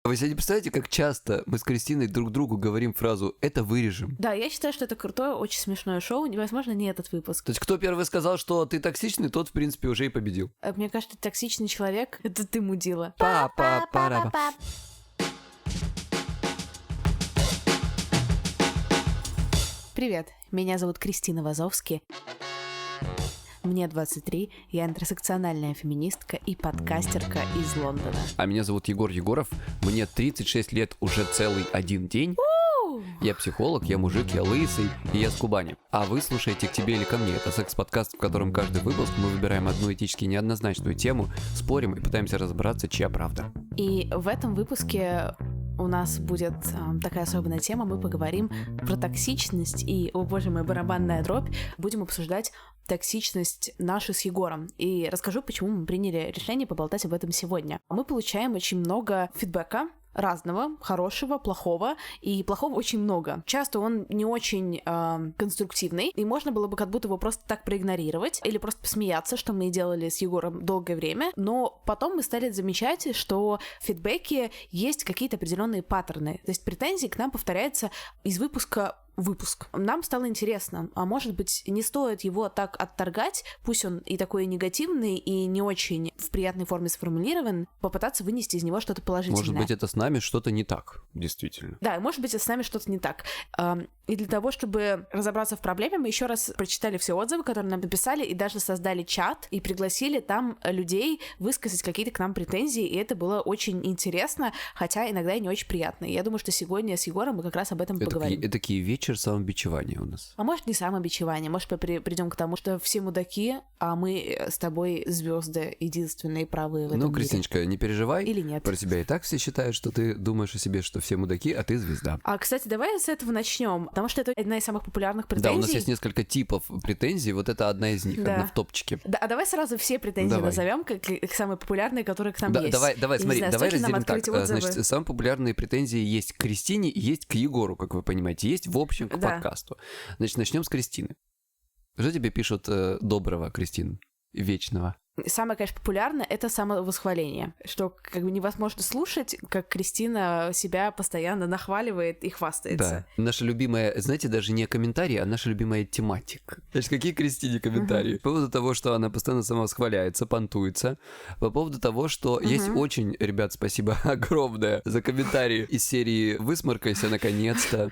Вы себе не представляете, как часто мы с Кристиной друг другу говорим фразу «это вырежем»? Да, я считаю, что это крутое, очень смешное шоу, невозможно не этот выпуск. То есть кто первый сказал, что ты токсичный, тот, в принципе, уже и победил. Мне кажется, токсичный человек — это ты, мудила. Па-па-па-ра-па. Привет, меня зовут Кристина Вазовски. Мне 23, я интерсекциональная феминистка и подкастерка из Лондона. А меня зовут Егор Егоров, мне 36 лет уже целый один день. Я психолог, я мужик, я лысый, и я с Кубани. А вы слушаете «К тебе или ко мне». Это секс-подкаст, в котором каждый выпуск мы выбираем одну этически неоднозначную тему, спорим и пытаемся разобраться, чья правда. И в этом выпуске у нас будет такая особенная тема. Мы поговорим про токсичность и, о боже мой, барабанная дробь. Будем обсуждать токсичность нашу с Егором. И расскажу, почему мы приняли решение поболтать об этом сегодня. Мы получаем очень много фидбэка, разного, хорошего, плохого, и плохого очень много. Часто он не очень конструктивный, и можно было бы как будто его просто так проигнорировать или просто посмеяться, что мы и делали с Егором долгое время, но потом мы стали замечать, что в фидбэке есть какие-то определенные паттерны, то есть претензии к нам повторяются из выпуска в выпуск. Нам стало интересно, а может быть, не стоит его так отторгать, пусть он и такой негативный, и не очень в приятной форме сформулирован, попытаться вынести из него что-то положительное. Может быть, это с нами что-то не так, действительно. Да, и может быть, это с нами что-то не так. И для того, чтобы разобраться в проблеме, мы еще раз прочитали все отзывы, которые нам написали, и даже создали чат, и пригласили там людей высказать какие-то к нам претензии, и это было очень интересно, хотя иногда и не очень приятно. И я думаю, что сегодня с Егором мы как раз об этом поговорим. Это такие вечер самобичевания у нас. А может, не самобичевание, может, мы придем к тому, что все мудаки, а мы с тобой звезды единственные правые в этом мире. Кристиночка, не переживай. Или нет. Про тебя и так все считают, что ты думаешь о себе, что все мудаки, а ты звезда. Кстати, давай с этого начнем, потому что это одна из самых популярных претензий. Да, у нас есть несколько типов претензий, вот это одна из них, одна в топчике. Да, а давай сразу все претензии назовем, как самые популярные, которые к нам есть. Давай, смотри, давай разделим так. Отзывы. Значит, самые популярные претензии есть к Кристине и есть к Егору, как вы понимаете, есть в общем к подкасту. Значит, начнем с Кристины. Что тебе пишут доброго, Кристин, вечного? Самое, конечно, популярное — это самовосхваление, что как бы невозможно слушать, как Кристина себя постоянно нахваливает и хвастается. Да. Наша любимая, знаете, даже не комментарий, а наша любимая тематика. Значит, какие Кристине комментарии? По поводу того, что она постоянно самовосхваляется, понтуется. По поводу того, что есть очень, ребят, спасибо огромное за комментарии из серии «Высморкайся, наконец-то».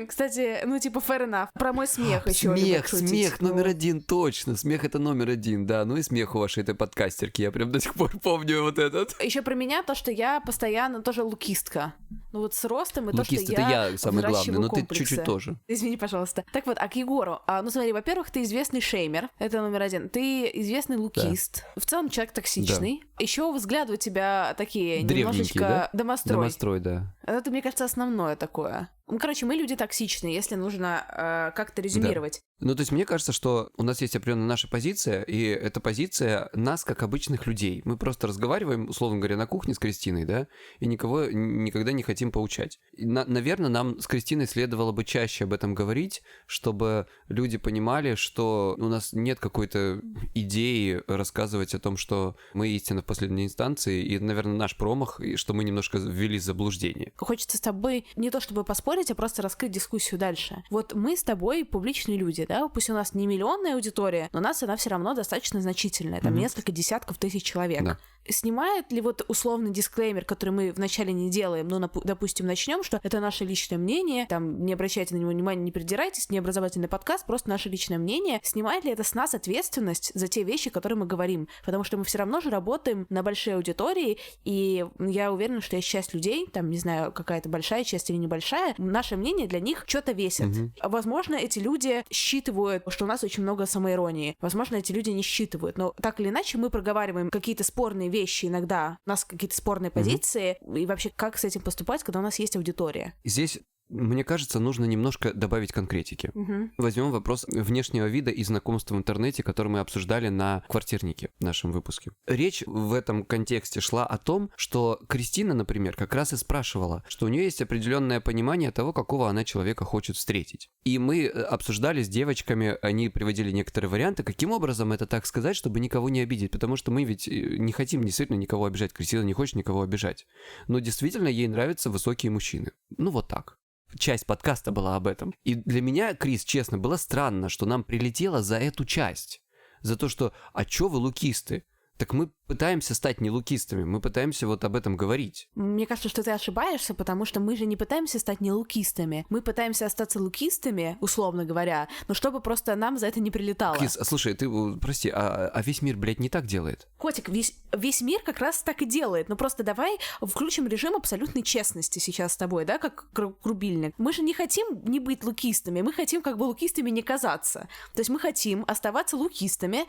Кстати, fair enough. Про мой смех еще. Смех номер один, точно. Смех — это номер один, да. Ну и смех у вашей этой подкастерки. Я прям до сих пор помню вот этот. Еще про меня то, что я постоянно тоже лукистка. Ну вот с ростом и то, что лукист — это я самый главный, но ты чуть-чуть тоже. Извини, пожалуйста. Так вот, а к Егору. Смотри, во-первых, ты известный шеймер. Это номер один. Ты известный лукист. Да. В целом человек токсичный. Да. Еще взгляды у тебя такие немножечко да? домострой. Домострой, да. Это, мне кажется, основное такое. Мы люди токсичные, если нужно как-то резюмировать. Да. Ну, то есть мне кажется, что у нас есть определенная наша позиция, и эта позиция нас, как обычных людей. Мы просто разговариваем, условно говоря, на кухне с Кристиной, да, и никого никогда не хотим поучать. Наверное, нам с Кристиной следовало бы чаще об этом говорить, чтобы люди понимали, что у нас нет какой-то идеи рассказывать о том, что мы истина в последней инстанции, и, наверное, наш промах, и что мы немножко ввели в заблуждение. Хочется с тобой не то чтобы поспорить, а просто раскрыть дискуссию дальше. Вот мы с тобой публичные люди, да, пусть у нас не миллионная аудитория, но у нас она все равно достаточно значительная, там несколько десятков тысяч человек. Да. Снимает ли вот условный дисклеймер, который мы вначале не делаем, допустим, начнем, что это наше личное мнение, там, не обращайте на него внимания, не придирайтесь, не образовательный подкаст, просто наше личное мнение, снимает ли это с нас ответственность за те вещи, которые мы говорим? Потому что мы все равно же работаем на большой аудитории, и я уверена, что есть часть людей, там, не знаю, какая-то большая часть или небольшая, наше мнение для них что-то весит. Возможно, эти люди считывают, что у нас очень много самоиронии. Возможно, эти люди не считывают, но так или иначе мы проговариваем какие-то спорные вещи иногда, у нас какие-то спорные позиции, и вообще как с этим поступать, когда у нас есть аудитория? Здесь мне кажется, нужно немножко добавить конкретики. Возьмем вопрос внешнего вида и знакомств в интернете, который мы обсуждали на квартирнике в нашем выпуске. Речь в этом контексте шла о том, что Кристина, например, как раз и спрашивала, что у нее есть определенное понимание того, какого она человека хочет встретить. И мы обсуждали с девочками, они приводили некоторые варианты, каким образом это так сказать, чтобы никого не обидеть, потому что мы ведь не хотим действительно никого обижать. Кристина не хочет никого обижать. Но действительно ей нравятся высокие мужчины. Ну вот так. Часть подкаста была об этом. И для меня, Крис, честно, было странно, что нам прилетело за эту часть. За то, что «а чё вы лукисты?» Так мы пытаемся стать не лукистами, мы пытаемся вот об этом говорить. Мне кажется, что ты ошибаешься, потому что мы же не пытаемся стать не лукистами. Мы пытаемся остаться лукистами, условно говоря, но чтобы просто нам за это не прилетало. Крис, слушай, ты, прости, а весь мир, блядь, не так делает? Котик, весь мир как раз так и делает. Но просто давай включим режим абсолютной честности сейчас с тобой, да, как рубильник. Мы же не хотим не быть лукистами, мы хотим как бы лукистами не казаться. То есть мы хотим оставаться лукистами,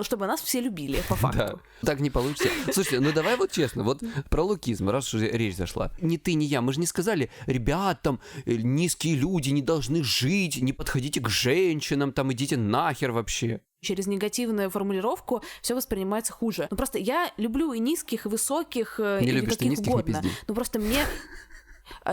чтобы нас все любили, по факту. Да, так не получится. Слушайте, ну давай вот честно, вот про лукизм, раз уже речь зашла. Ни ты, ни я, мы же не сказали, ребят, там, низкие люди не должны жить, не подходите к женщинам, там, идите нахер вообще. Через негативную формулировку все воспринимается хуже. Ну просто я люблю и низких, и высоких, не и любишь каких низких, угодно. Ну просто мне...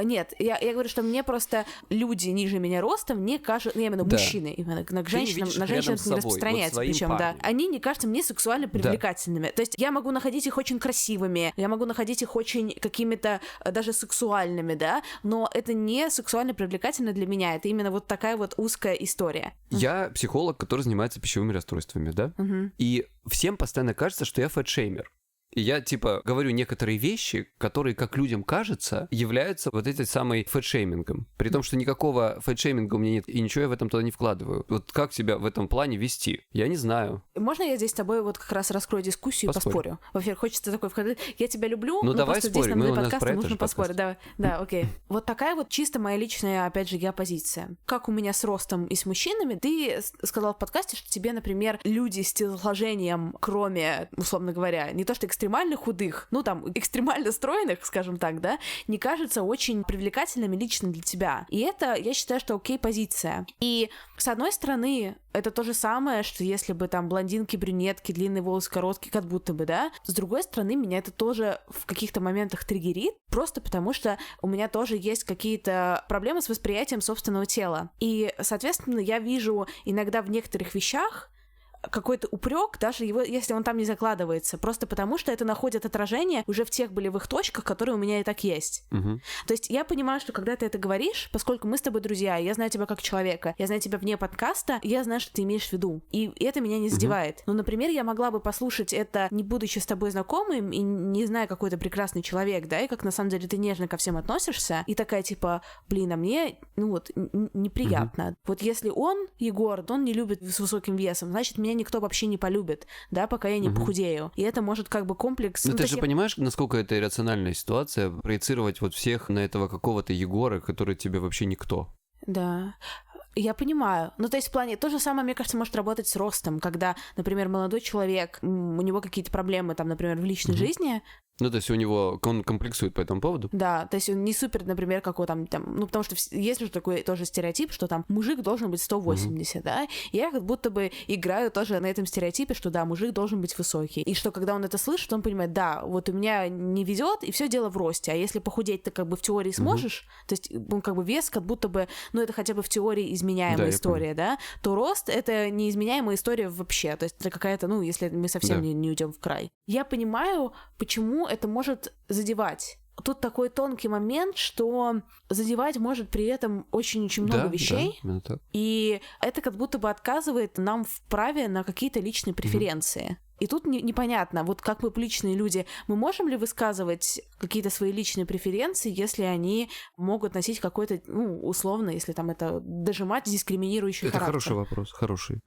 Нет, я говорю, что мне просто люди ниже меня ростом не кажутся, я именно мужчины, именно к женщинам, на женщинах не распространяется, вот причем, да, они не кажутся мне сексуально привлекательными. То есть я могу находить их очень красивыми, я могу находить их очень какими-то даже сексуальными, да, но это не сексуально привлекательно для меня, это именно вот такая вот узкая история. Я психолог, который занимается пищевыми расстройствами, да, и всем постоянно кажется, что я фэтшеймер. И я, типа, говорю некоторые вещи, которые, как людям кажется, являются вот этой самой фэтшеймингом. При том, что никакого фэтшейминга у меня нет, и ничего я в этом туда не вкладываю. Вот как себя в этом плане вести? Я не знаю. Можно я здесь с тобой вот как раз раскрою дискуссию и поспорю? Во-первых, хочется такой входить. Я тебя люблю, но давай просто спорим, здесь на подкаста нужно поспорить. Да, окей. Вот такая вот чисто моя личная, опять же, геопозиция. Как у меня с ростом и с мужчинами, ты сказал в подкасте, что тебе, например, люди с телосложением, кроме, условно говоря, не то что экстремально худых, ну там, экстремально стройных, скажем так, да, не кажется очень привлекательными лично для тебя. И это, я считаю, что окей позиция. И с одной стороны, это то же самое, что если бы там блондинки, брюнетки, длинные волосы, короткие, как будто бы, да. С другой стороны, меня это тоже в каких-то моментах триггерит, просто потому что у меня тоже есть какие-то проблемы с восприятием собственного тела. И, соответственно, я вижу иногда в некоторых вещах какой-то упрек, даже его, если он там не закладывается, просто потому что это находит отражение уже в тех болевых точках, которые у меня и так есть. То есть я понимаю, что когда ты это говоришь, поскольку мы с тобой друзья, я знаю тебя как человека, я знаю тебя вне подкаста, я знаю, что ты имеешь в виду, и это меня не задевает. Но, например, я могла бы послушать это, не будучи с тобой знакомым и не зная, какой ты прекрасный человек, да, и как на самом деле ты нежно ко всем относишься, и такая типа, блин, а мне, ну вот, неприятно. Вот если он, Егор, он не любит с высоким весом, значит, меня никто вообще не полюбит, да, пока я не похудею. И это может как бы комплекс... Ну, ты же понимаешь, насколько это иррациональная ситуация, проецировать вот всех на этого какого-то Егора, который тебе вообще никто. Да. Я понимаю. Ну, то есть в плане... То же самое, мне кажется, может работать с ростом, когда, например, молодой человек, у него какие-то проблемы, там, например, в личной жизни. Ну, то есть у него... Он комплексует по этому поводу? Да, то есть он не супер, например, как у там... Ну, потому что есть же такой тоже стереотип, что там мужик должен быть 180, да? И я как будто бы играю тоже на этом стереотипе, что да, мужик должен быть высокий. И что когда он это слышит, он понимает, да, вот у меня не ведет, и все дело в росте. А если похудеть ты как бы в теории сможешь, то есть он как бы вес как будто бы... Ну, это хотя бы в теории изменяемая история, да? То рост — это неизменяемая история вообще. То есть это какая-то, ну, если мы совсем не уйдем в край. Я понимаю, почему это может задевать. Тут такой тонкий момент, что задевать может при этом очень-очень много вещей. Да, так. И это как будто бы отказывает нам в праве на какие-то личные преференции. И тут непонятно, вот как мы публичные люди, мы можем ли высказывать какие-то свои личные преференции, если они могут носить какой-то, ну, условно, если там это дожимать дискриминирующий характер? Это хороший вопрос, хороший.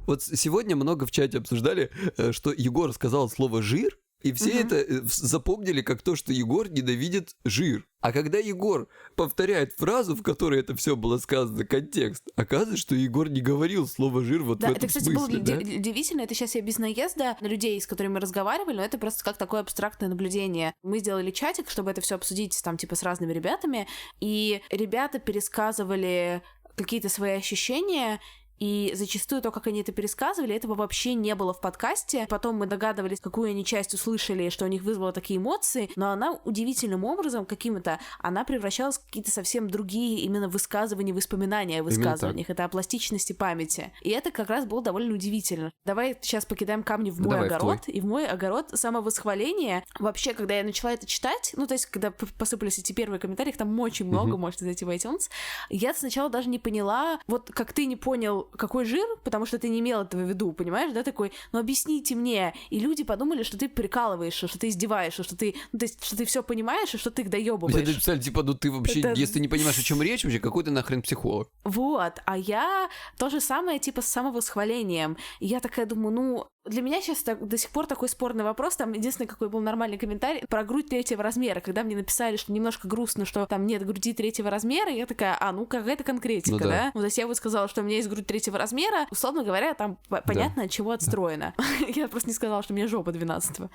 Вот сегодня много в чате обсуждали, что Егор сказал слово «жир», И все это запомнили как то, что Егор ненавидит жир. А когда Егор повторяет фразу, в которой это все было сказано, контекст, оказывается, что Егор не говорил слово «жир» вот в этом это, кстати, смысле. было удивительно. Это сейчас я без наезда на людей, с которыми мы разговаривали, но это просто как такое абстрактное наблюдение. Мы сделали чатик, чтобы это все обсудить там типа с разными ребятами, и ребята пересказывали какие-то свои ощущения, и зачастую то, как они это пересказывали, этого вообще не было в подкасте. Потом мы догадывались, какую они часть услышали, что у них вызвало такие эмоции, но она удивительным образом каким-то, она превращалась в какие-то совсем другие именно высказывания, воспоминания о высказываниях. Это о пластичности памяти. И это как раз было довольно удивительно. Давай сейчас покидаем камни в мой огород. И в мой огород самовосхваление. Вообще, когда я начала это читать, ну, то есть, когда посыпались эти первые комментарии, их там очень много, можете зайти в iTunes, я сначала даже не поняла, вот как ты не понял, какой жир, потому что ты не имел этого в виду, понимаешь, да, такой, ну объясните мне. И люди подумали, что ты прикалываешься, что ты издеваешься, что ты, ну, то есть, что ты все понимаешь, и что ты их доебываешь. Это написали, типа, ну ты вообще, если ты не понимаешь, о чем речь, вообще, какой ты нахрен психолог. Вот, а я то же самое, типа, с самовосхвалением. И я такая думаю, ну, для меня сейчас до сих пор такой спорный вопрос. Там единственный, какой был нормальный комментарий про грудь 3-го размера. Когда мне написали, что немножко грустно, что там нет груди 3-го размера, я такая, ну какая-то конкретика, ну, да? Ну, то есть я бы сказала, что у меня есть грудь 3-го размера. Условно говоря, там понятно, от чего отстроено. Я просто не сказала, что у меня жопа 12-го.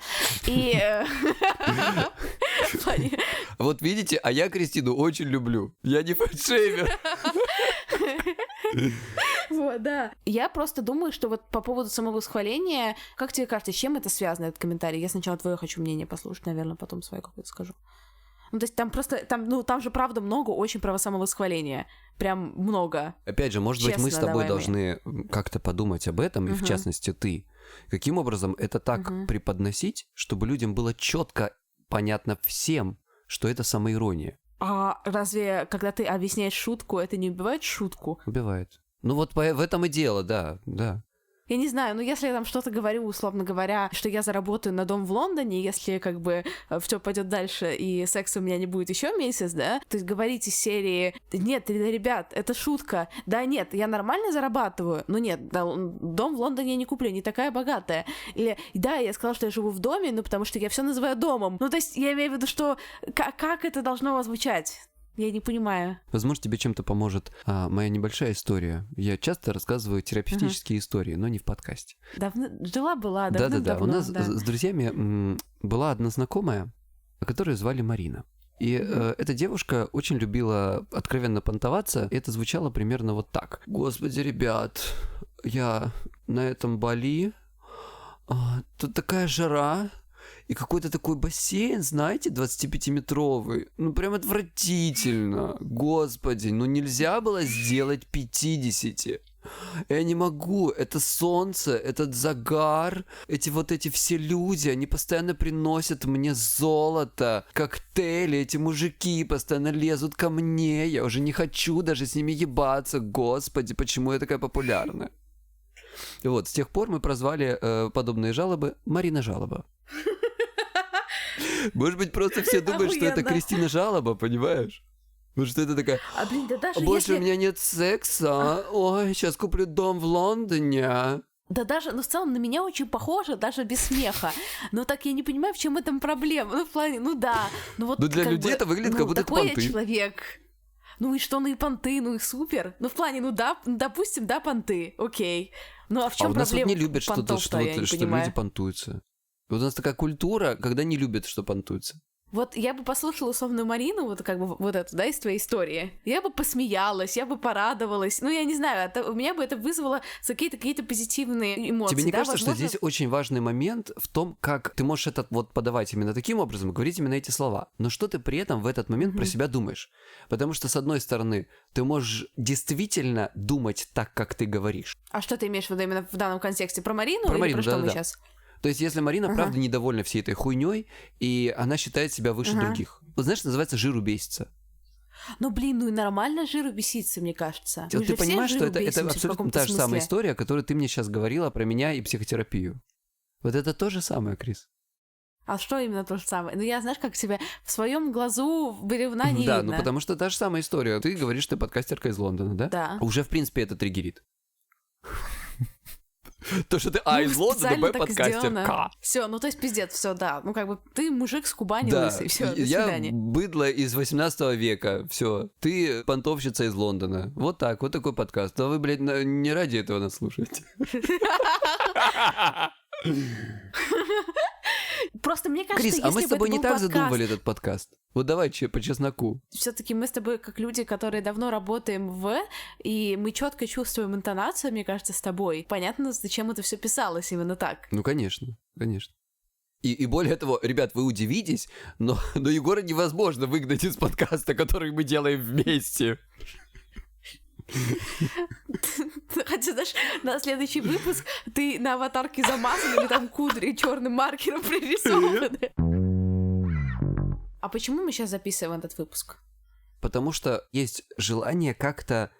И... Вот видите, а я Кристину очень люблю. Я не фэтшеймер. Вот, да. Я просто думаю, что вот по поводу самовосхваления, как тебе кажется, с чем это связано, этот комментарий? Я сначала твое хочу мнение послушать, наверное, потом свое какое-то скажу. Ну, то есть там просто, там же правда много очень про самовосхваление. Прям много. Опять же, может быть, мы с тобой должны как-то подумать об этом, и в частности ты. Каким образом это так преподносить, чтобы людям было четко понятно всем, что это самоирония? А разве, когда ты объясняешь шутку, это не убивает шутку? Убивает. Ну вот в этом и дело, да. Я не знаю, ну если я там что-то говорю, условно говоря, что я заработаю на дом в Лондоне, если как бы все пойдет дальше и секса у меня не будет еще месяц, да, то есть говорить из серии «Нет, ребят, это шутка, да нет, я нормально зарабатываю, но нет, да, дом в Лондоне я не куплю, не такая богатая». Или «Да, я сказала, что я живу в доме, но потому что я все называю домом». Ну то есть я имею в виду, что как это должно звучать? Я не понимаю. Возможно, тебе чем-то поможет моя небольшая история. Я часто рассказываю терапевтические истории, но не в подкасте. Жила-была, Да-да-да. У нас с друзьями была одна знакомая, которую звали Марина. И эта девушка очень любила откровенно понтоваться, и это звучало примерно вот так. «Господи, ребят, я на этом Бали, тут такая жара, и какой-то такой бассейн, знаете, 25-метровый. Ну, прям отвратительно. Господи, ну нельзя было сделать 50. Я не могу. Это солнце, этот загар, эти все люди, они постоянно приносят мне золото, коктейли, эти мужики постоянно лезут ко мне. Я уже не хочу даже с ними ебаться. Господи, почему я такая популярная?» И вот, с тех пор мы прозвали подобные жалобы «Марина Жалоба». Может быть, просто все думают, что это Кристина Жалоба, понимаешь? Потому что это такая, больше у меня нет секса, ой, сейчас куплю дом в Лондоне. Да даже, ну в целом на меня очень похоже, даже без смеха. Но так я не понимаю, в чем этом проблема. Ну в плане, ну да. Ну вот для людей это выглядит, как будто это понты. Такой я человек. Ну и что, ну и понты, ну и супер. Ну в плане, ну да, допустим, да, понты, окей. Ну а в чем проблема? У нас вот не любят, что люди понтуются. Вот у нас такая культура, когда не любят, что понтуются. Вот я бы послушала условную Марину, вот как бы вот эту, да, из твоей истории. Я бы посмеялась, я бы порадовалась. Ну, я не знаю, у меня бы это вызвало какие-то позитивные эмоции. Тебе не да? кажется, что здесь очень важный момент в том, как ты можешь это вот подавать именно таким образом, говорить именно эти слова, но что ты при этом в этот момент про себя думаешь? Потому что, с одной стороны, ты можешь действительно думать так, как ты говоришь. А что ты имеешь в виду именно в данном контексте? Про Марину про или Марину, про что мы сейчас? То есть, если Марина правда недовольна всей этой хуйней, и она считает себя выше других. Вот знаешь, называется «жиру бесится». Ну, блин, ну и нормально жиру беситься, мне кажется. Вот ты понимаешь, что это абсолютно та же самая история, которую ты мне сейчас говорила про меня и психотерапию. Вот это то же самое, Крис. А что именно то же самое? Ну, я, знаешь, как себя в своем глазу бревна не видно. Да, ну потому что та же самая история. Ты говоришь, что ты подкастерка из Лондона, да? Да. Уже, в принципе, это триггерит. То, что ты из Лондона, Б подкастер. Все, ну то есть пиздец, все, да. Ну как бы ты мужик с Кубани Да, лысый, все, до я свидания. быдло из 18 века, все. Ты понтовщица из Лондона. Вот так, вот такой подкаст. А вы, блядь, не ради этого нас слушаете. Просто мне кажется, Крис, а мы с тобой не так задумывали этот подкаст? Вот давай по чесноку. Все-таки мы с тобой, как люди, которые давно работаем и мы четко чувствуем интонацию, мне кажется, с тобой. Понятно, зачем это все писалось именно так. Ну, конечно, конечно. И более того, ребят, вы удивитесь, но Егора невозможно выгнать из подкаста, который мы делаем вместе. Хотя, знаешь, на следующий выпуск ты на аватарке замазан или там кудри черным маркером пририсованы. А почему мы сейчас записываем этот выпуск? Потому что есть желание как-то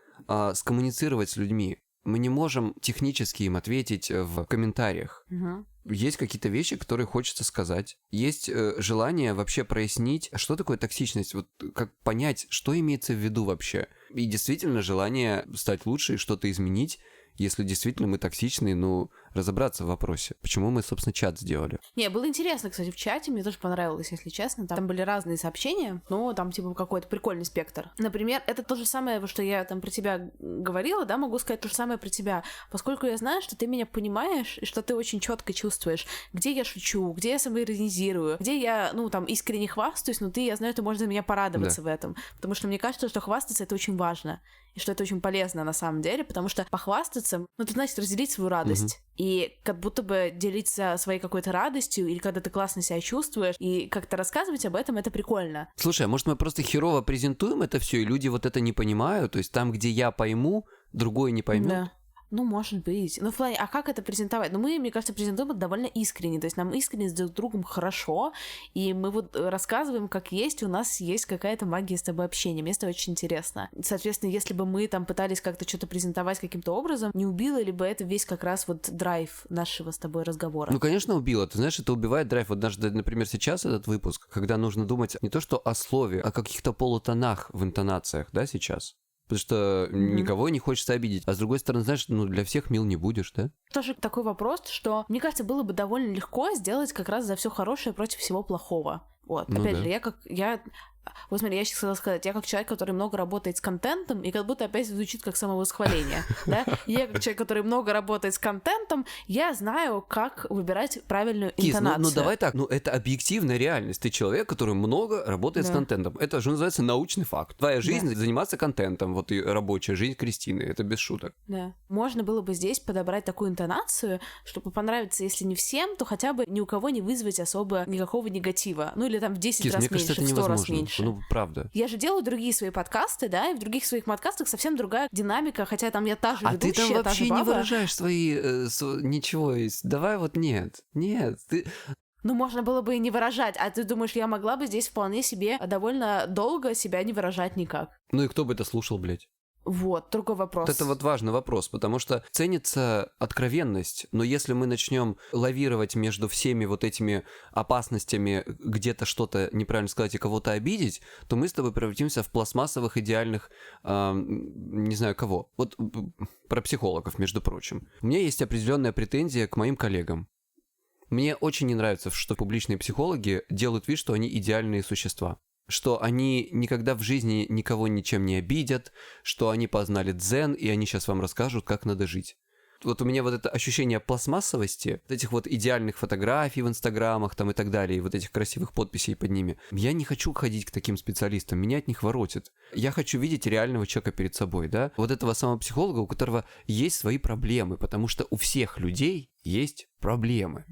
скоммуницировать с людьми. Мы не можем технически им ответить в комментариях. Угу. Есть какие-то вещи, которые хочется сказать. Есть желание вообще прояснить, что такое токсичность, вот как понять, что имеется в виду вообще. И действительно желание стать лучше и что-то изменить, если действительно мы токсичны, ну, разобраться в вопросе. Почему мы, собственно, чат сделали? Не, было интересно, кстати, в чате, мне тоже понравилось, если честно. Там были разные сообщения, но там, типа, какой-то прикольный спектр. Например, это то же самое, что я там про тебя говорила, да, могу сказать то же самое про тебя. Поскольку я знаю, что ты меня понимаешь, и что ты очень четко чувствуешь, где я шучу, где я самоиронизирую, где я, ну, там, искренне хвастаюсь, но я знаю, ты можешь за меня порадоваться в этом. Потому что мне кажется, что хвастаться — это очень важно. И что это очень полезно на самом деле, потому что похвастаться, ну, это значит разделить свою радость. И как будто бы делиться своей какой-то радостью, или когда ты классно себя чувствуешь, и как-то рассказывать об этом, это прикольно. Слушай, а может мы просто херово презентуем это все, и люди вот это не понимают? То есть там, где я пойму, другой не поймет? Да. Ну, может быть. Ну, в плане, а как это презентовать? Ну, мы, мне кажется, презентуем это довольно искренне. То есть нам искренне с друг другом хорошо, и мы вот рассказываем, как есть, у нас есть какая-то магия с тобой общения. Мне это очень интересно. Соответственно, если бы мы там пытались как-то что-то презентовать каким-то образом, не убило ли бы это весь как раз вот драйв нашего с тобой разговора? Ну, конечно, убило. Ты знаешь, это убивает драйв. Вот даже, например, сейчас этот выпуск, когда нужно думать не то что о слове, а о каких-то полутонах в интонациях, да, сейчас? Потому что никого не хочется обидеть. А с другой стороны, знаешь, ну для всех мил не будешь, да? Тоже такой вопрос, что, мне кажется, было бы довольно легко сделать как раз за все хорошее против всего плохого. Вот. Ну, опять да. же, вот смотри, я сейчас хотела сказать, я как человек, который много работает с контентом, и как будто опять звучит как самовосхваление, да? Я как человек, который много работает с контентом, я знаю, как выбирать правильную интонацию. Ну давай так, это объективная реальность. Ты человек, который много работает с контентом. Это же называется научный факт. Твоя жизнь заниматься контентом, вот и рабочая жизнь Кристины, это без шуток. Да. Можно было бы здесь подобрать такую интонацию, чтобы понравиться, если не всем, то хотя бы ни у кого не вызвать особо никакого негатива. Ну или там в 10 раз меньше, в 100 раз меньше. Ну, правда. Я же делаю другие свои подкасты, да, и в других своих подкастах совсем другая динамика, хотя там я та же ведущая, ты там та вообще же баба. не выражаешь свои... ничего. Давай вот нет. Ты... Ну, можно было бы и не выражать, а ты думаешь, я могла бы здесь вполне себе довольно долго себя не выражать никак? Ну и кто бы это слушал, блядь? Вот, другой вопрос. Вот это вот важный вопрос, потому что ценится откровенность, но если мы начнем лавировать между всеми вот этими опасностями, где-то что-то неправильно сказать и кого-то обидеть, то мы с тобой превратимся в пластмассовых идеальных, не знаю кого. Вот про психологов, между прочим. У меня есть определенная претензия к моим коллегам. Мне очень не нравится, что публичные психологи делают вид, что они идеальные существа. Что они никогда в жизни никого ничем не обидят, что они познали дзен, и они сейчас вам расскажут, как надо жить. Вот у меня вот это ощущение пластмассовости, вот этих вот идеальных фотографий в инстаграмах там и так далее, и вот этих красивых подписей под ними. Я не хочу ходить к таким специалистам, меня от них воротит. Я хочу видеть реального человека перед собой, да? Вот этого самого психолога, у которого есть свои проблемы, потому что у всех людей есть проблемы.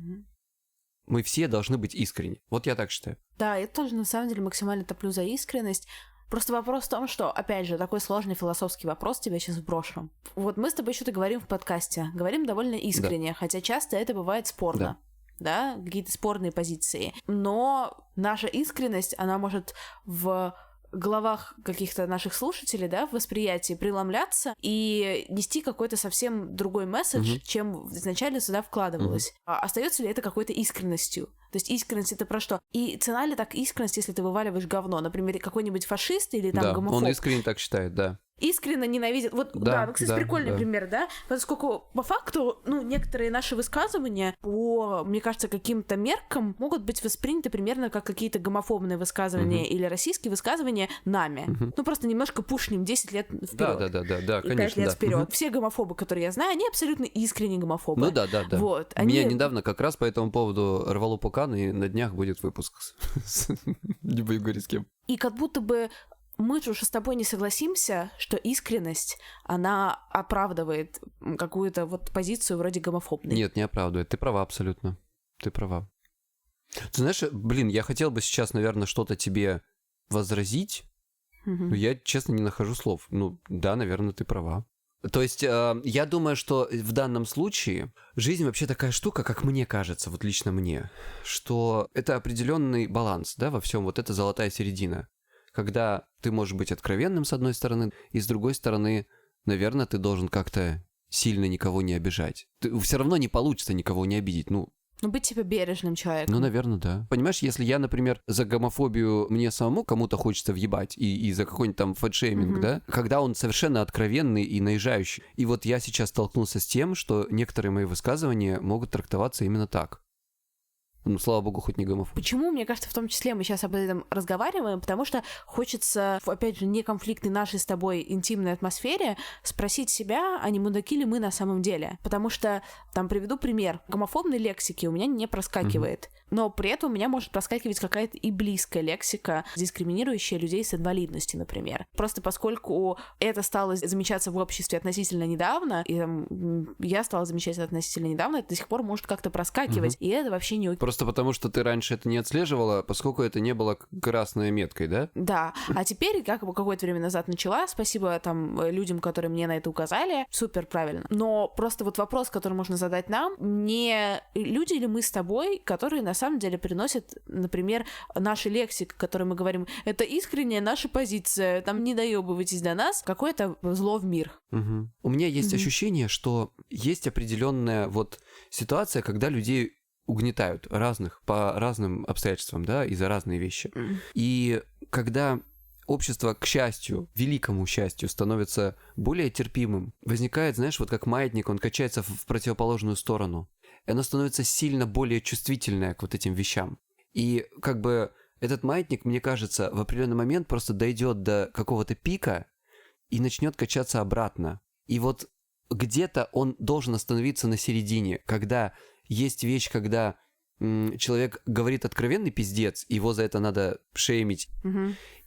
Мы все должны быть искренни. Вот я так считаю. Да, я тоже на самом деле максимально топлю за искренность. Просто вопрос в том, что, опять же, такой сложный философский вопрос тебя сейчас вброшу. Вот мы с тобой что-то говорим в подкасте, говорим довольно искренне, хотя часто это бывает спорно. Да, какие-то спорные позиции. Но наша искренность, она может в головах каких-то наших слушателей, да, в восприятии преломляться и нести какой-то совсем другой месседж, чем изначально сюда вкладывалось. Остается ли это какой-то искренностью? То есть искренность — это про что? И цена ли так искренность, если ты вываливаешь говно? Например, какой-нибудь фашист или там гомофоб. Он искренне так считает, да. Искренне ненавидит. Вот, да, ну, кстати, прикольный пример, да? Поскольку по факту, некоторые наши высказывания по, мне кажется, каким-то меркам могут быть восприняты примерно как какие-то гомофобные высказывания или российские высказывания нами. Ну, просто немножко пушнем 10 лет вперед. Да, и 5 лет вперед. Все гомофобы, которые я знаю, они абсолютно искренне гомофобы. Ну да. Вот, Меня недавно как раз по этому поводу рвало пукан, и на днях будет выпуск. Не буду говорить с кем. И как будто бы мы же уже с тобой не согласимся, что искренность, она оправдывает какую-то вот позицию вроде гомофобной. Нет, не оправдывает. Ты права абсолютно. Ты права. Ты знаешь, я хотел бы сейчас, наверное, что-то тебе возразить, но я, честно, не нахожу слов. Да, наверное, ты права. То есть, я думаю, что в данном случае жизнь вообще такая штука, как мне кажется, вот лично мне, что это определенный баланс, да, во всем, вот это золотая середина. Когда ты можешь быть откровенным, с одной стороны, и с другой стороны, наверное, ты должен как-то сильно никого не обижать. Все равно не получится никого не обидеть, быть типа бережным человеком. Наверное, да. Понимаешь, если я, например, за гомофобию мне самому кому-то хочется въебать, и за какой-нибудь там фэтшейминг, да, когда он совершенно откровенный и наезжающий. И вот я сейчас столкнулся с тем, что некоторые мои высказывания могут трактоваться именно так. Слава богу, хоть не гомофоб. Почему, мне кажется, в том числе мы сейчас об этом разговариваем, потому что хочется, опять же, неконфликтной нашей с тобой интимной атмосфере спросить себя, а не мудаки ли мы на самом деле. Потому что, приведу пример. Гомофобной лексики у меня не проскакивает. Но при этом у меня может проскакивать какая-то и близкая лексика, дискриминирующая людей с инвалидностью, например. Просто поскольку это стало замечаться в обществе относительно недавно, и я стала замечать это относительно недавно, это до сих пор может как-то проскакивать, и это вообще не окей. Просто потому, что ты раньше это не отслеживала, поскольку это не было красной меткой, да? Да. А теперь, какое-то время назад начала, спасибо людям, которые мне на это указали, супер правильно. Но просто вот вопрос, который можно задать нам, не люди ли мы с тобой, которые на самом деле приносят, например, наша лексика, которой мы говорим, это искренняя наша позиция, не доебывайтесь до нас, какое-то зло в мир. У меня есть ощущение, что есть определенная вот ситуация, когда людей угнетают по разным обстоятельствам, да, и за разные вещи. И когда общество, к счастью, великому счастью, становится более терпимым, возникает, знаешь, вот как маятник, он качается в противоположную сторону. И оно становится сильно более чувствительное к вот этим вещам. И этот маятник, мне кажется, в определенный момент просто дойдет до какого-то пика и начнет качаться обратно. И вот где-то он должен остановиться на середине, когда есть вещь, когда человек говорит откровенный пиздец, его за это надо шеймить.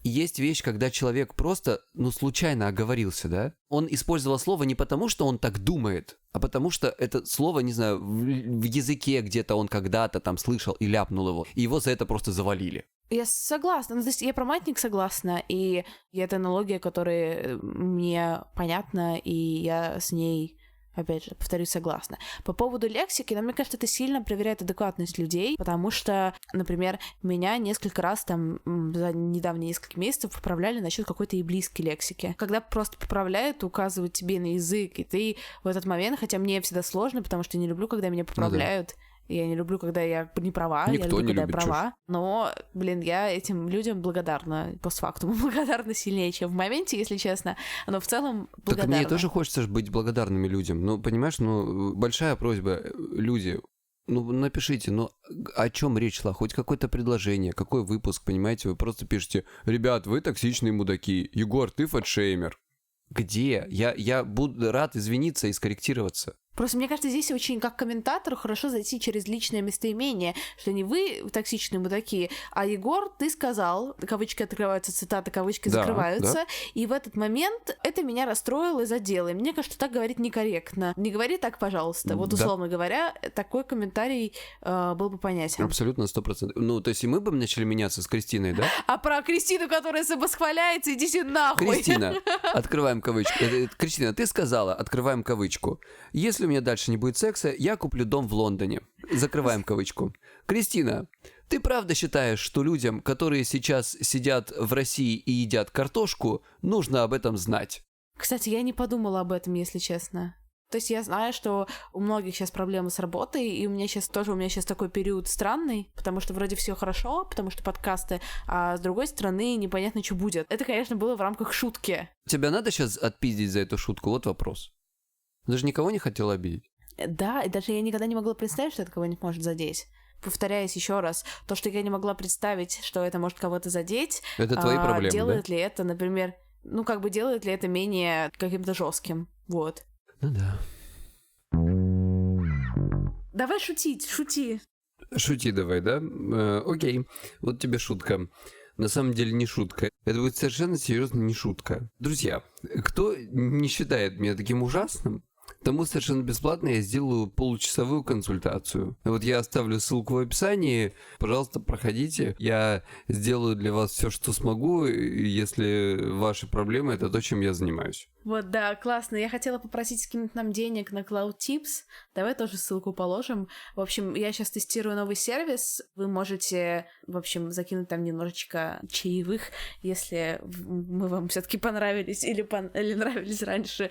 И есть вещь, когда человек просто, случайно оговорился, да? Он использовал слово не потому, что он так думает, а потому что это слово, не знаю, в языке где-то он когда-то слышал и ляпнул его, и его за это просто завалили. Я согласна. То есть я про маятник согласна, и это аналогия, которая мне понятна, и я с ней... Опять же, повторюсь, согласна. По поводу лексики, мне кажется, это сильно проверяет адекватность людей, потому что, например, меня несколько раз за недавние несколько месяцев поправляли насчет какой-то и близкой лексики. Когда просто поправляют, указывают тебе на язык, и ты в этот момент, хотя мне всегда сложно, потому что я не люблю, когда меня поправляют, я не люблю, когда я не права, Никто я люблю, когда любит, я права. Но, я этим людям благодарна постфактум. Благодарна сильнее, чем в моменте, если честно. Но в целом благодарна. Так мне тоже хочется быть благодарными людям. Понимаешь, большая просьба, люди, напишите, о чем речь шла? Хоть какое-то предложение, какой выпуск, понимаете? Вы просто пишете: ребят, вы токсичные мудаки. Егор, ты фэтшеймер. Где? Я буду рад извиниться и скорректироваться. Просто мне кажется, здесь очень как комментатору хорошо зайти через личное местоимение, что не вы токсичные мудаки, а Егор, ты сказал, кавычки открываются, цитаты, кавычки закрываются, и в этот момент это меня расстроило и задело. И мне кажется, что так говорить некорректно. Не говори так, пожалуйста. Вот, условно говоря, такой комментарий был бы понятен. Абсолютно, 100%. То есть и мы бы начали меняться с Кристиной, да? А про Кристину, которая самосхваляется, идите нахуй. Кристина, открываем кавычку. Кристина, ты сказала, открываем кавычку. Если у меня дальше не будет секса, я куплю дом в Лондоне. Закрываем кавычку. Кристина, ты правда считаешь, что людям, которые сейчас сидят в России и едят картошку, нужно об этом знать? Кстати, я не подумала об этом, если честно. То есть я знаю, что у многих сейчас проблемы с работой, и у меня сейчас такой период странный, потому что вроде все хорошо, потому что подкасты, а с другой стороны непонятно, что будет. Это, конечно, было в рамках шутки. Тебя надо сейчас отпиздить за эту шутку? Вот вопрос. Ты же никого не хотел обидеть. Да, и даже я никогда не могла представить, что это кого-нибудь может задеть. Повторяюсь еще раз, то, что я не могла представить, что это может кого-то задеть, это твои проблемы, делает да? ли это, например, делает ли это менее каким-то жестким. Вот. Ну да. Давай шути. Шути давай, да? Окей, вот тебе шутка. На самом деле не шутка. Это будет совершенно серьезно не шутка. Друзья, кто не считает меня таким ужасным, тому совершенно бесплатно я сделаю получасовую консультацию. Вот я оставлю ссылку в описании. Пожалуйста, проходите. Я сделаю для вас все, что смогу, если ваши проблемы — это то, чем я занимаюсь. Вот, да, классно. Я хотела попросить скинуть нам денег на Cloud Tips. Давай тоже ссылку положим. В общем, я сейчас тестирую новый сервис. Вы можете, в общем, закинуть там немножечко чаевых, если мы вам все-таки понравились или нравились раньше.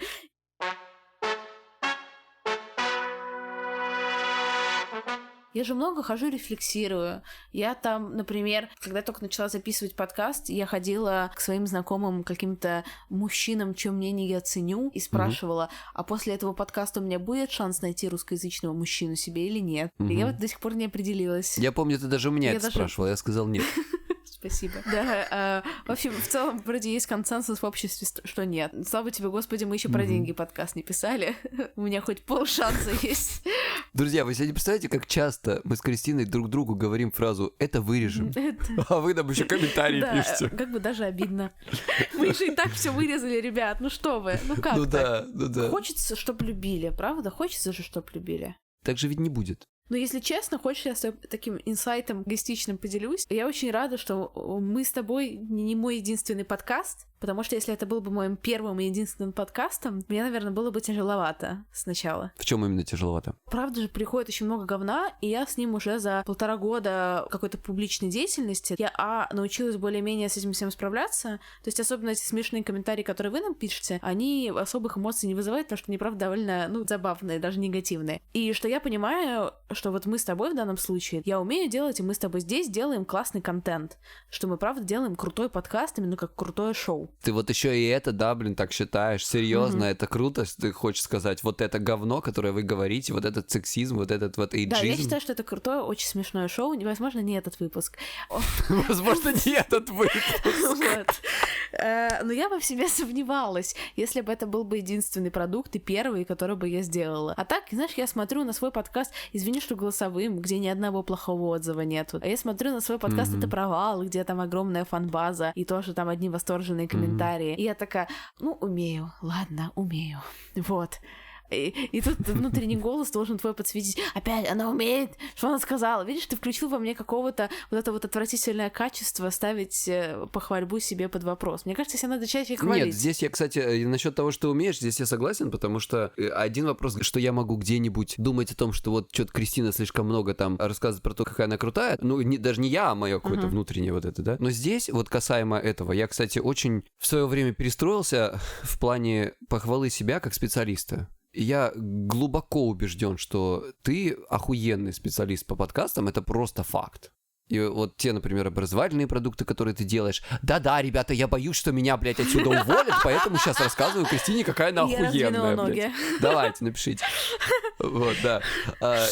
Я же много хожу, рефлексирую. Я там, например, когда только начала записывать подкаст, я ходила к своим знакомым каким-то мужчинам, чье мнение я ценю, и спрашивала, а после этого подкаста у меня будет шанс найти русскоязычного мужчину себе или нет? И я вот до сих пор не определилась. Я помню, ты даже у меня это спрашивала, я сказал нет. Спасибо. Да, в общем, в целом, вроде есть консенсус в обществе, что нет. Слава тебе, Господи, мы еще про деньги подкаст не писали. У меня хоть полшанса есть. Друзья, вы себе не представляете, как часто мы с Кристиной друг другу говорим фразу «это вырежем», а вы нам еще комментарии пишете. Как бы даже обидно. Мы же и так все вырезали, ребят. Ну что вы? Ну как так? Ну да. Хочется, чтоб любили, правда? Хочется же, чтоб любили. Так же ведь не будет. Но если честно, хочешь, я с таким инсайтом эгоистичным поделюсь? Я очень рада, что мы с тобой не мой единственный подкаст, потому что если это был бы моим первым и единственным подкастом, мне, наверное, было бы тяжеловато сначала. В чем именно тяжеловато? Правда же, приходит очень много говна, и я с ним уже за 1,5 года какой-то публичной деятельности, я, научилась более-менее с этим всем справляться, то есть особенно эти смешные комментарии, которые вы нам пишете, они особых эмоций не вызывают, потому что они, правда, довольно, забавные, даже негативные. И что я понимаю, что вот мы с тобой в данном случае, я умею делать, и мы с тобой здесь делаем классный контент, что мы, правда, делаем крутой подкаст, именно как крутое шоу. Ты вот еще и это, да, так считаешь? Серьезно, это круто, что ты хочешь сказать? Вот это говно, которое вы говорите, вот этот сексизм, вот этот вот эйджизм. Да, я считаю, что это крутое, очень смешное шоу. Возможно, не этот выпуск. Возможно, не этот выпуск. Но я бы в себе сомневалась, если бы это был бы единственный продукт и первый, который бы я сделала. А так, знаешь, я смотрю на свой подкаст, извини, что голосовым, где ни одного плохого отзыва нету. А я смотрю на свой подкаст «Это провал», где там огромная фан-база, и тоже там одни восторженные комментарии. И я такая, умею, ладно, умею. Вот. И тут внутренний голос должен твой подсветить. Опять, она умеет, что она сказала. Видишь, ты включил во мне какого-то вот это вот отвратительное качество ставить похвальбу себе под вопрос. Мне кажется, себе надо чаще хвалить. Нет, здесь я, кстати, насчет того, что ты умеешь, здесь я согласен, потому что один вопрос, что я могу где-нибудь думать о том, что вот что-то Кристина слишком много там рассказывает про то, какая она крутая, даже не я, а мое какое-то внутреннее вот это, да. Но здесь, вот касаемо этого, я, кстати, очень в свое время перестроился в плане похвалы себя как специалиста. Я глубоко убежден, что ты охуенный специалист по подкастам, это просто факт. И вот те, например, образовательные продукты, которые ты делаешь. Да-да, ребята, я боюсь, что меня, блядь, отсюда уволят, поэтому сейчас рассказываю Кристине, какая она охуенная, блядь. Давайте, напишите. Вот, да.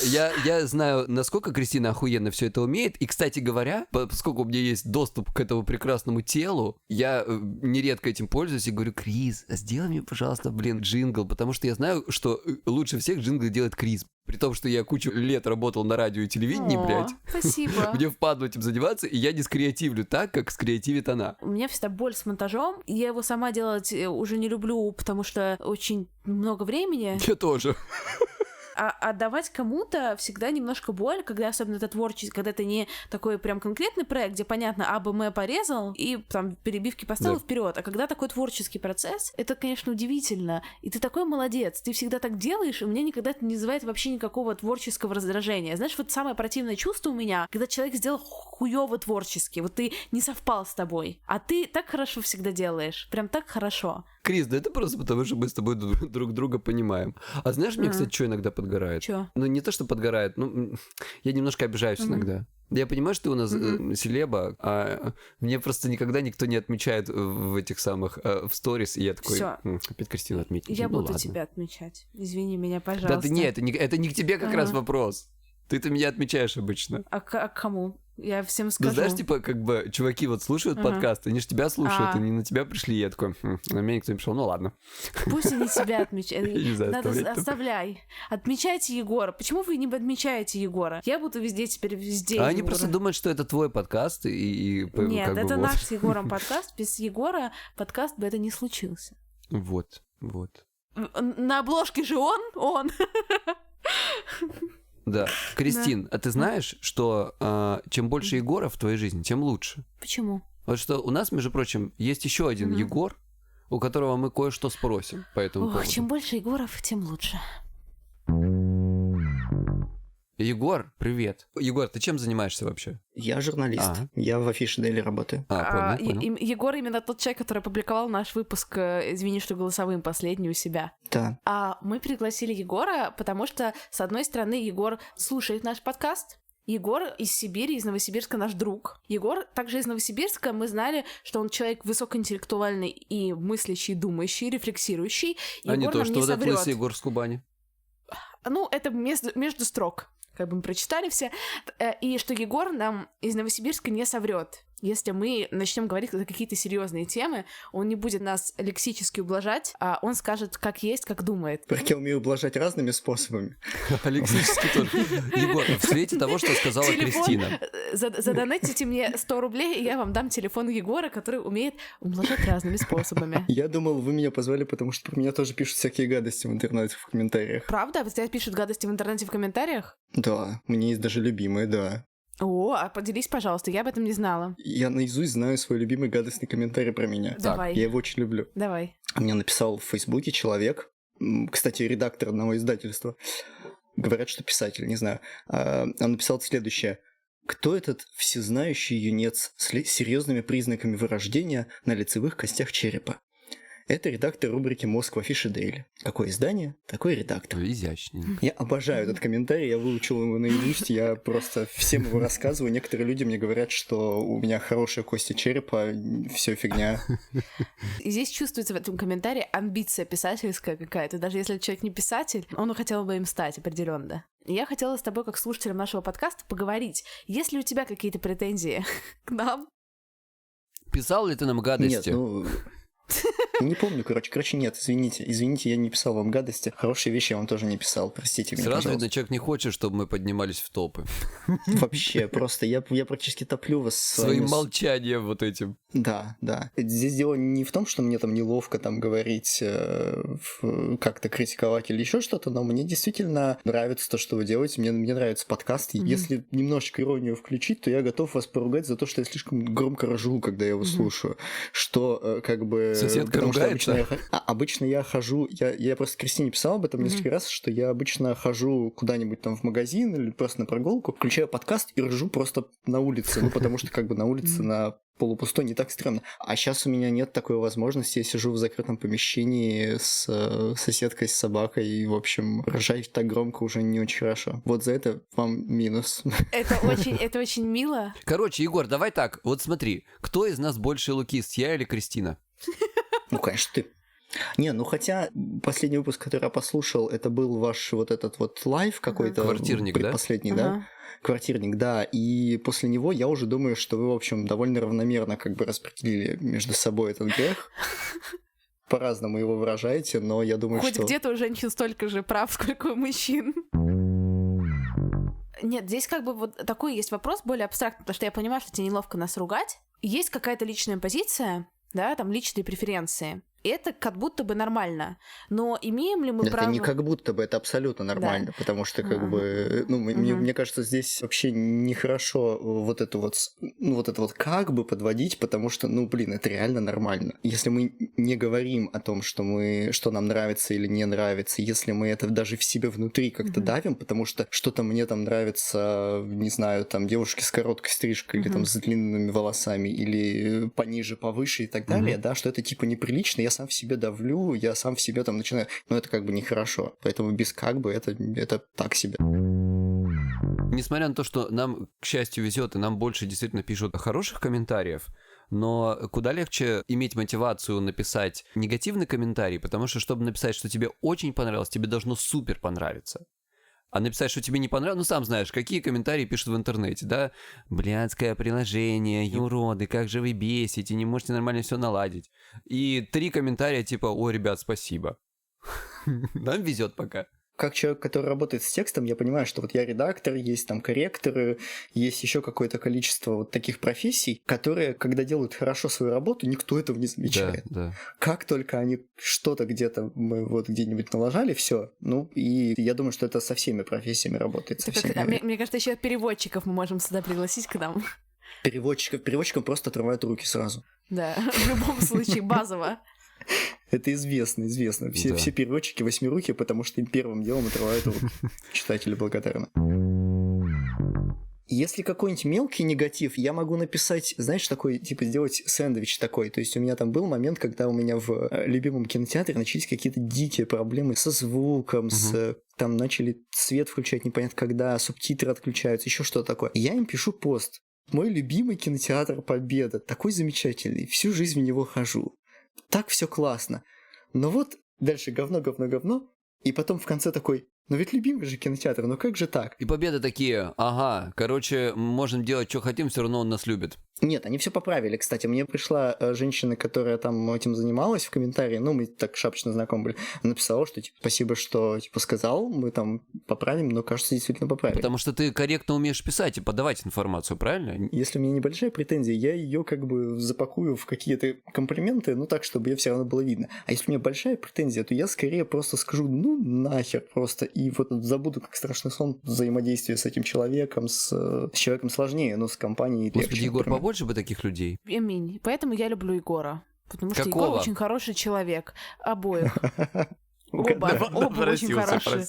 Я знаю, насколько Кристина охуенно все это умеет. И, кстати говоря, поскольку у меня есть доступ к этому прекрасному телу, я нередко этим пользуюсь и говорю: Крис, сделай мне, пожалуйста, джингл, потому что я знаю, что лучше всех джинглы делает Крис. При том, что я кучу лет работал на радио и телевидении, блядь. Спасибо. Мне впадло этим заниматься, и я не скреативлю так, как скреативит она. У меня всегда боль с монтажом. Я его сама делать уже не люблю, потому что очень много времени. Я тоже. А давать кому-то всегда немножко боль, когда особенно это творчество, когда это не такой прям конкретный проект, где понятно, А, Б, М порезал и там перебивки поставил вперед. А когда такой творческий процесс, это, конечно, удивительно. И ты такой молодец, ты всегда так делаешь, и у меня никогда это не вызывает вообще никакого творческого раздражения. Знаешь, вот самое противное чувство у меня, когда человек сделал хуёво творчески, вот ты не совпал с тобой, а ты так хорошо всегда делаешь, прям так хорошо. Крис, да это просто потому, что мы с тобой друг друга понимаем. А знаешь, мне, кстати, что иногда подгорает? Чё? Ну, не то, что подгорает, ну, я немножко обижаюсь иногда. Я понимаю, что ты у нас селеба, а мне просто никогда никто не отмечает в этих самых, в сторис, и я такой, опять Кристину отметить. Я ну, буду ладно. тебя отмечать. Извини меня, пожалуйста. Да нет, это не к тебе как раз вопрос. Ты-то меня отмечаешь обычно. А к кому? Я всем скажу. Ну, знаешь, типа, как бы, чуваки вот слушают подкаст, они же тебя слушают, они на тебя пришли, и я такой, на меня никто не пришел, ну ладно. Пусть они тебя отмечают. Надо оставляй. Отмечайте Егора. Почему вы не отмечаете Егора? Я буду везде теперь, везде. А они просто думают, что это твой подкаст, и нет, как это бы, наш с Егором подкаст. Без Егора подкаст бы это не случился. Вот. На обложке же он. Да. Кристин, а ты знаешь, что чем больше Егоров в твоей жизни, тем лучше? Почему? Вот что у нас, между прочим, есть еще один Егор, у которого мы кое-что спросим по этому поводу. Чем больше Егоров, тем лучше. Егор, привет. Егор, ты чем занимаешься вообще? Я журналист. Я в Афише Дейли работаю. Понял. Егор именно тот человек, который опубликовал наш выпуск «Извини, что голосовым» последний у себя. Да. А мы пригласили Егора, потому что, с одной стороны, Егор слушает наш подкаст. Егор из Сибири, из Новосибирска наш друг. Егор также из Новосибирска. Мы знали, что он человек высокоинтеллектуальный и мыслящий, думающий, рефлексирующий. Егор а не то, нам что не вот этот соврёт. лысый Егор с Кубани. Ну, это между строк, как бы мы прочитали все. И что Егор нам из Новосибирска не соврет. Если мы начнем говорить на какие-то серьезные темы, он не будет нас лексически ублажать, а он скажет, как есть, как думает. Как я умею ублажать разными способами. Лексически тоже. Егор, в свете того, что сказала Кристина. Задонатите мне 100 рублей, и я вам дам телефон Егора, который умеет ублажать разными способами. Я думал, вы меня позвали, потому что про меня тоже пишут всякие гадости в интернете, в комментариях. Правда? Тебя пишут гадости в интернете в комментариях? Да, у меня есть даже любимые, да. О, а поделись, пожалуйста, я об этом не знала. Я наизусть знаю свой любимый гадостный комментарий про меня. Давай. Я его очень люблю. Давай. Мне написал в Фейсбуке человек, кстати, редактор одного издательства. Говорят, что писатель, не знаю. Он написал следующее. Кто этот всезнающий юнец с серьезными признаками вырождения на лицевых костях черепа? Это редактор рубрики «Мозг в Афише Дейли». Какое издание, такой редактор. Изящненько. Я обожаю этот комментарий, я выучил его наизусть, я просто всем его рассказываю. Некоторые люди мне говорят, что у меня хорошие кости черепа, все фигня. И здесь чувствуется в этом комментарии амбиция писательская какая-то. Даже если человек не писатель, он хотел бы им стать определенно. Я хотела с тобой, как слушателем нашего подкаста, поговорить. Есть ли у тебя какие-то претензии к нам? Писал ли ты нам гадости? Нет, не помню, короче, нет, извините, я не писал вам гадости. Хорошие вещи я вам тоже не писал, простите меня, Сразу пожалуйста. видно, человек не хочет, чтобы мы поднимались в топы. Вообще, просто я практически топлю вас своим молчанием вот этим. Да. Здесь дело не в том, что мне там неловко там говорить, как-то критиковать или еще что-то, но мне действительно нравится то, что вы делаете, мне нравится подкаст. Если немножечко иронию включить, то я готов вас поругать за то, что я слишком громко ржу, когда я его слушаю. Что как бы... Соседка ругается? Обычно я хожу... Я просто Кристине писал об этом несколько раз, что я обычно хожу куда-нибудь там в магазин или просто на прогулку, включаю подкаст и ржу просто на улице, потому что как бы на улице на полупустой не так стрёмно. А сейчас у меня нет такой возможности, я сижу в закрытом помещении с соседкой, с собакой, и, в общем, ржать так громко уже не очень хорошо. Вот за это вам минус. Это очень мило. Короче, Егор, давай так, вот смотри, кто из нас больше лукист, я или Кристина? Ну, конечно, ты. Не, ну хотя последний выпуск, который я послушал, это был ваш вот этот вот лайв какой-то. Квартирник, да? Предпоследний, да? Квартирник, да. И после него я уже думаю, что вы, в общем, довольно равномерно как бы распределили между собой этот грех. По-разному его выражаете, но я думаю, что... Хоть где-то у женщин столько же прав, сколько у мужчин. Нет, здесь как бы вот такой есть вопрос более абстрактный, потому что я понимаю, что тебе неловко нас ругать. Есть какая-то личная позиция, да, там личные преференции. это как будто бы нормально. Но имеем ли мы это право... не как будто бы, это абсолютно нормально, потому что как бы, мне кажется, здесь вообще нехорошо вот это вот как бы подводить, потому что, это реально нормально. Если мы не говорим о том, что нам нравится или не нравится, если мы это даже в себе внутри как-то давим, потому что что-то мне там нравится, не знаю, там девушки с короткой стрижкой или там с длинными волосами, или пониже, повыше и так далее, да, что это типа неприлично, я сам в себе давлю, я сам в себе там начинаю, но это как бы нехорошо, поэтому без как бы это так себе. Несмотря на то, что нам, к счастью, везет, и нам больше действительно пишут хороших комментариев, но куда легче иметь мотивацию написать негативный комментарий, потому что, чтобы написать, что тебе очень понравилось, тебе должно супер понравиться. А написать, что тебе не понравилось, сам знаешь, какие комментарии пишут в интернете, да? Блядское приложение, уроды, как же вы бесите, не можете нормально все наладить. И 3 комментария типа, ой, ребят, спасибо. Нам везет пока. Как человек, который работает с текстом, я понимаю, что вот я редактор, есть там корректоры, есть еще какое-то количество вот таких профессий, которые, когда делают хорошо свою работу, никто этого не замечает. Да. Как только они что-то где-то мы вот где-нибудь налажали, все. И я думаю, что это со всеми профессиями работает. Со всеми. Мне кажется, еще переводчиков мы можем сюда пригласить к нам. Переводчикам просто отрывают руки сразу. Да, в любом случае, базово. Это известно. Все переводчики восьмируки, потому что им первым делом отрывают руки. Читатели благодарны. Если какой-нибудь мелкий негатив, я могу написать, знаешь, такой, типа, сделать сэндвич такой. То есть у меня там был момент, когда у меня в любимом кинотеатре начались какие-то дикие проблемы со звуком, там начали свет включать непонятно когда, субтитры отключаются, еще что-то такое. Я им пишу пост. Мой любимый кинотеатр Победа, такой замечательный, всю жизнь в него хожу. Так все классно. Но вот дальше говно, и потом в конце такой, но ведь любимый же кинотеатр, но как же так? И Победа такие, короче, можем делать, что хотим, все равно он нас любит. Нет, они все поправили, кстати. Мне пришла женщина, которая там этим занималась, в комментарии, мы так шапочно знакомы были, написала, что, спасибо, что, сказал, мы там поправим, но, кажется, действительно поправили. Потому что ты корректно умеешь писать и подавать информацию, правильно? Если у меня небольшая претензия, я ее как бы запакую в какие-то комплименты, так, чтобы ее все равно было видно. А если у меня большая претензия, то я скорее просто скажу, нахер просто, и вот забуду, как страшный сон, взаимодействие с этим человеком, с человеком сложнее, но с компанией легче. Господи, Егор, побольше бы таких людей. Аминь. Поэтому я люблю Егора. Потому что Какого? Егор очень хороший человек. Обоих. Оба очень хорошие.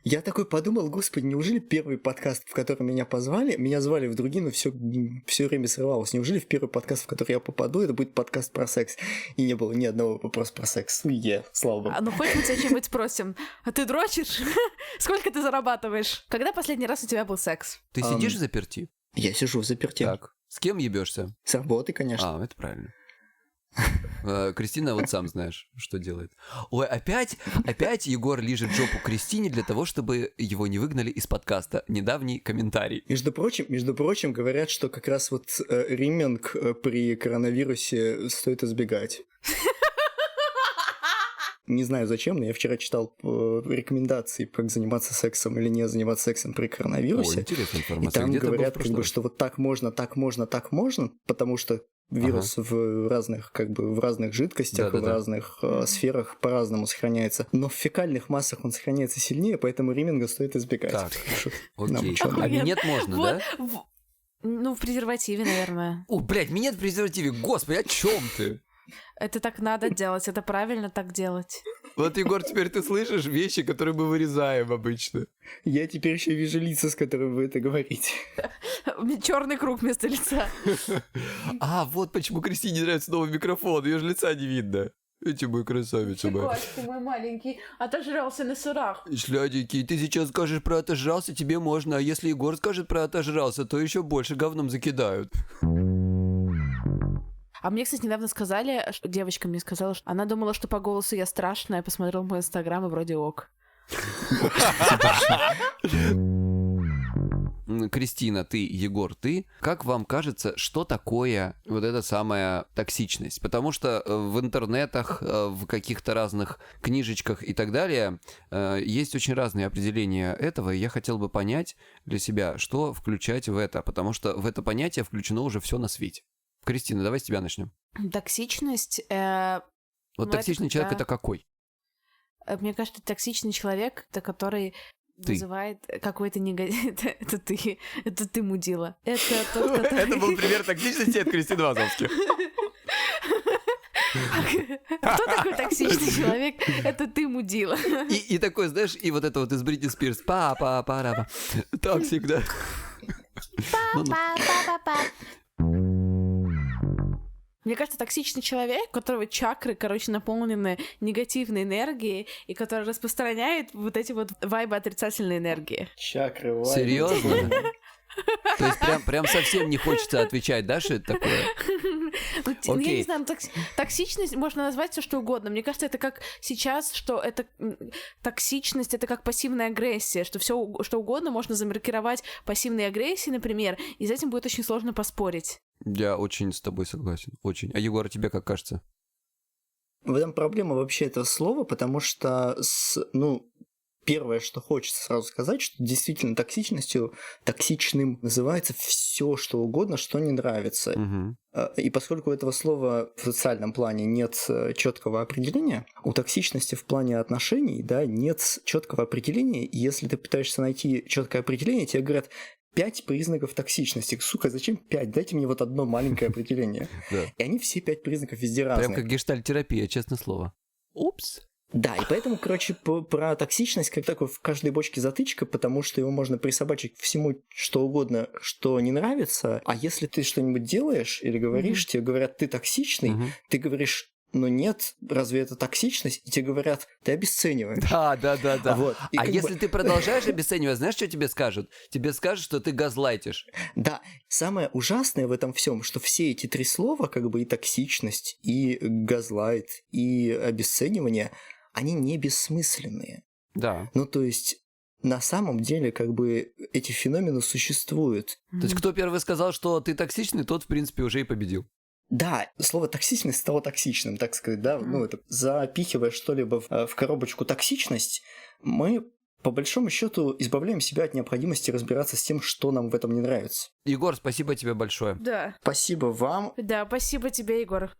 Я такой подумал, господи, неужели первый подкаст, в который меня позвали, меня звали в другие, но все время срывалось. Неужели в первый подкаст, в который я попаду, это будет подкаст про секс? И не было ни одного вопроса про секс. Слава богу. Хоть мы тебя что-нибудь спросим. А ты дрочишь? Сколько ты зарабатываешь? Когда последний раз у тебя был секс? Ты сидишь в заперти? Я сижу в заперти. Так. С кем ебешься? С работы, конечно. Это правильно. Кристина, вот сам знаешь, что делает. Ой, опять Егор лижет жопу Кристине для того, чтобы его не выгнали из подкаста. Недавний комментарий. Между прочим, говорят, что как раз вот риминг при коронавирусе стоит избегать. Не знаю зачем, но я вчера читал рекомендации, как заниматься сексом или не заниматься сексом при коронавирусе. О, интересная информация. И там где-то говорят, что вот так можно, потому что вирус в разных жидкостях, в разных сферах по-разному сохраняется. Но в фекальных массах он сохраняется сильнее, поэтому риминга стоит избегать. Так, окей. А минет можно, да? В презервативе, наверное. Минет в презервативе. Господи, о чем ты? Это так надо делать, это правильно так делать. Вот, Егор, теперь ты слышишь вещи, которые мы вырезаем обычно. Я теперь еще вижу лица, с которыми вы это говорите. Черный круг вместо лица. Вот почему Кристине нравится новый микрофон, ее же лица не видно. Эти мой красавец. Ты мой маленький, отожрался на сырах. Шляденький, ты сейчас скажешь про отожрался, тебе можно, а если Егор скажет про отожрался, то еще больше говном закидают. А мне, кстати, недавно сказали, девочка мне сказала, что она думала, что по голосу я страшная, я посмотрела мой инстаграм и вроде ок. Кристина, ты, Егор, ты. Как вам кажется, что такое вот эта самая токсичность? Потому что в интернетах, в каких-то разных книжечках и так далее есть очень разные определения этого, и я хотел бы понять для себя, что включать в это, потому что в это понятие включено уже все на свете. Кристина, давай с тебя начнем. Токсичность... Вот токсичный человек — это какой? Мне кажется, токсичный человек, это который вызывает какой-то негатив. Это ты, мудила. Это тот, который... Это был пример токсичности от Кристины Вазовски. Кто такой токсичный человек? Это ты, мудила. И такой, знаешь, и вот это вот из Бритни Спирс. Па-па-па-ра-па. Так всегда. Мне кажется, токсичный человек, у которого чакры, наполнены негативной энергией, и который распространяет вот эти вот вайбы отрицательной энергии. Чакры, вайбы. Серьезно? То есть прям совсем не хочется отвечать, да, что это такое? Я не знаю, токсичность можно назвать все что угодно. Мне кажется, это как сейчас, что это токсичность, это как пассивная агрессия, что все что угодно можно замаркировать пассивной агрессией, например, и с этим будет очень сложно поспорить. Я очень с тобой согласен, очень. А Егор, тебе как кажется? В этом проблема вообще этого слова, потому что, первое, что хочется сразу сказать, что действительно токсичным называется все, что угодно, что не нравится. Угу. И поскольку у этого слова в социальном плане нет четкого определения, у токсичности в плане отношений, да, нет четкого определения. И если ты пытаешься найти четкое определение, тебе говорят 5 признаков токсичности. Сука, зачем 5? Дайте мне вот одно маленькое определение. И они все 5 признаков везде разные. Прям как гештальт-терапия, честное слово. Упс. Да, и поэтому, про токсичность как такой в каждой бочке затычка, потому что его можно присобачить к всему, что угодно, что не нравится. А если ты что-нибудь делаешь или говоришь, тебе говорят, ты токсичный, ты говоришь, ну нет, разве это токсичность? И тебе говорят, ты обесцениваешь. Да. Вот. А если ты продолжаешь обесценивать, знаешь, что тебе скажут? Тебе скажут, что ты газлайтишь. Да, самое ужасное в этом всем, что все эти 3 слова, и токсичность, и газлайт, и обесценивание, они не бессмысленные. Да. То есть, на самом деле, эти феномены существуют. То есть, кто первый сказал, что ты токсичный, тот, в принципе, уже и победил. Да, слово токсичность стало токсичным, так сказать, да. Это запихивая что-либо в коробочку токсичность, мы, по большому счету, избавляем себя от необходимости разбираться с тем, что нам в этом не нравится. Егор, спасибо тебе большое. Да. Спасибо вам. Да, спасибо тебе, Егор.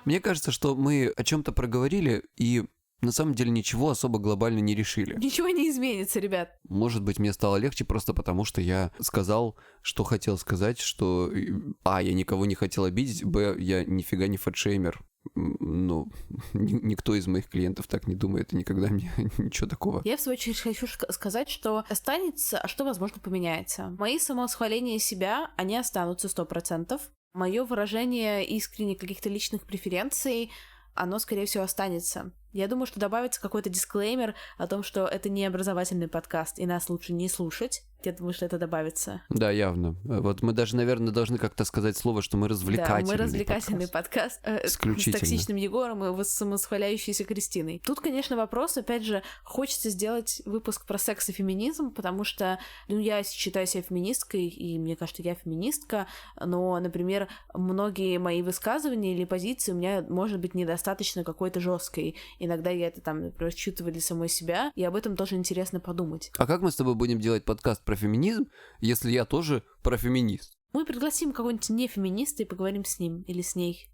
Мне кажется, что мы о чем-то проговорили и на самом деле ничего особо глобально не решили. Ничего не изменится, ребят. Может быть, мне стало легче просто потому, что я сказал, что хотел сказать, что я никого не хотел обидеть, я нифига не фэтшеймер. Никто из моих клиентов так не думает, и никогда мне ничего такого. Я, в свою очередь, хочу сказать, что останется, а что, возможно, поменяется. Мои самовосхваления себя, они останутся 100%. Мое выражение искренне каких-то личных преференций, оно, скорее всего, останется. Я думаю, что добавится какой-то дисклеймер о том, что это не образовательный подкаст, и нас лучше не слушать. Я думаю, что это добавится. Да, явно. Вот мы даже, наверное, должны как-то сказать слово, что мы развлекательный подкаст. Да, мы развлекательный подкаст с токсичным Егором и самосхваляющейся Кристиной. Тут, конечно, вопрос, опять же, хочется сделать выпуск про секс и феминизм, потому что, я считаю себя феминисткой, и мне кажется, я феминистка, но, например, многие мои высказывания или позиции у меня, может быть, недостаточно какой-то жесткой. Иногда я это например, считываю для самой себя, и об этом тоже интересно подумать. А как мы с тобой будем делать подкаст про феминизм, если я тоже про феминист? Мы пригласим кого-нибудь нефеминиста и поговорим с ним или с ней.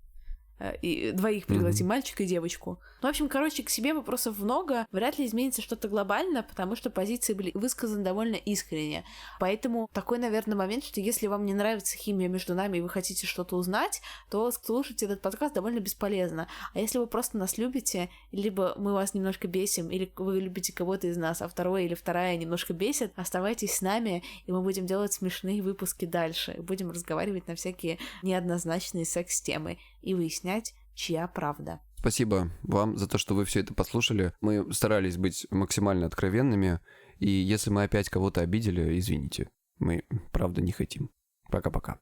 И двоих пригласим, мальчика и девочку. В общем, к себе вопросов много. Вряд ли изменится что-то глобально, потому что позиции были высказаны довольно искренне. Поэтому такой, наверное, момент, что если вам не нравится химия между нами и вы хотите что-то узнать, то слушать этот подкаст довольно бесполезно. А если вы просто нас любите, либо мы вас немножко бесим, или вы любите кого-то из нас, а второй или вторая немножко бесит, оставайтесь с нами, и мы будем делать смешные выпуски дальше. Будем разговаривать на всякие неоднозначные секс-темы и выяснять, чья правда. Спасибо вам за то, что вы все это послушали. Мы старались быть максимально откровенными, и если мы опять кого-то обидели, извините. Мы правда не хотим. Пока-пока.